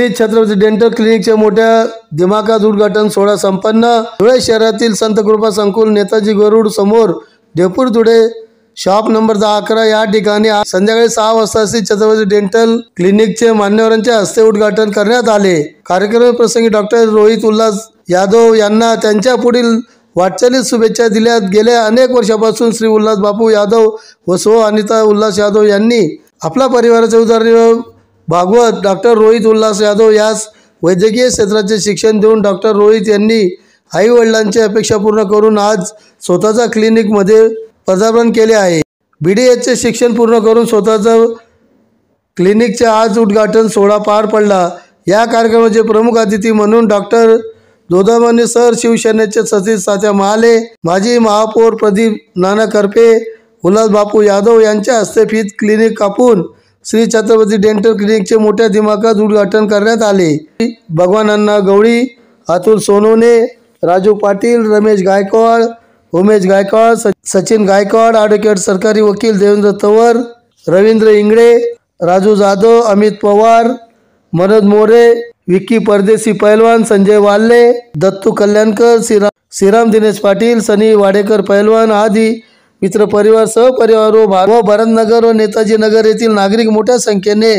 Shri Chhatrapati dental क्लिनिकचे मोठ्या दिमाखात उद्घाटन सोहळा संपन्न। धुळे शहरातील संत कृपा संकुल नेताजी गरुड समोर ढेपूर धुळे शॉप नंबर 10-11 या ठिकाणी संध्याकाळी 6 वाजता श्री छत्रपती डेंटल क्लिनिकचे मान्यवरांच्या हस्ते उद्घाटन करण्यात आले। कार्यक्रम प्रसंगी डॉक्टर रोहित उल्हास यादव यांना त्यांच्या पुढील वाटचालीत शुभेच्छा दिल्या। गेल्या अनेक वर्षापासून श्री उल्हास बापू यादव व सो अनिता उल्हास यादव यांनी आपला परिवाराचे उदरनिर्वाह भागवत डॉक्टर रोहित उल्हास यादव यास वैद्यकीय क्षेत्राचे शिक्षण देऊन डॉक्टर रोहित यांनी आई वडिलांची अपेक्षा पूर्ण करून आज स्वतःचा क्लिनिक मध्ये पदार्पण केले आहे। BDSचे शिक्षण पूर्ण करून स्वतःचा क्लिनिकचे आज उद्घाटन सोहळा पार पडला। या कार्यक्रमाचे प्रमुख अतिथी म्हणून डॉक्टर दोदामणी सर, शिवसेनेचे सचिव तात्या महाले, माजी महापौर प्रदीप नाना करपे, उल्हास बापू यादव यांच्या हस्ते फीत क्लिनिक कापून श्री छत्रपती डेंटल क्लिनिकचे मोठ्या दिमाखात उद्घाटन करण्यात आले। भगवान अण्णा गवळी, अतुल सोनवणे, राजू पाटील, रमेश गायकवाड, उमेश गायकवाड, सचिन गायकवाड, ॲडव्होकेट सरकारी वकील देवेंद्र तंवर, रवींद्र इंगळे, राजू जाधव, अमित पवार, मनोज मोरे, विक्की परदेसी पहलवान, संजय वाल्ले, दत्तू कल्याणकर, श्रीराम दिनेश पाटील, सनी वाडेकर पहलवान आदी मित्र परिवार, सहपरिवार व भरतनगर व नेताजी नगर येथील नागरिक मोठ्या संख्येने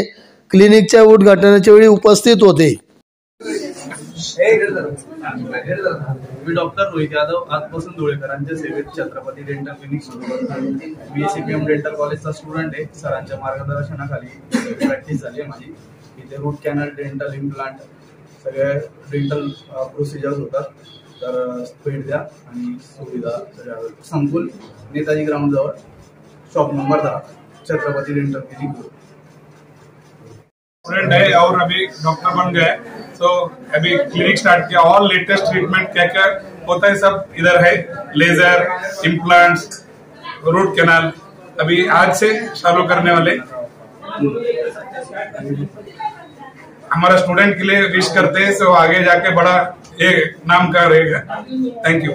क्लिनिकच्या उद्घाटनाच्या वेळी उपस्थित होते। मी डॉक्टर रोहित यादव आजपासून धुळेकरांच्या सेवेत छत्रपती डेंटल क्लिनिक सुरू करतो। मी CPM डेंटल कॉलेजचा स्टुडंट आहे। सरांच्या मार्गदर्शनाखाली प्रॅक्टिस झाली आहे माझी। इथे रूट कॅनल, डेंटल इम्प्लांट सगळे डेंटल प्रोसिजर्स होतात। तर भेट द्या आणि सुविधा संकुल नेताजी ग्राउंड जवळ shop number 10 Chhatrapati dental clinic. Student है और अभी डॉक्टर बन गए, तो अभी क्लिनिक स्टार्ट किया। ऑल लेटेस्ट ट्रीटमेंट क्या क्या होता है सब इधर है। लेजर, इम्प्लांट्स, रूट कैनाल अभी आज से चालू करने वाले। हमारा स्टूडेंट के लिए विश करते हैं, तो आगे जाके बड़ा एक नाम का रहेगा। Thank you.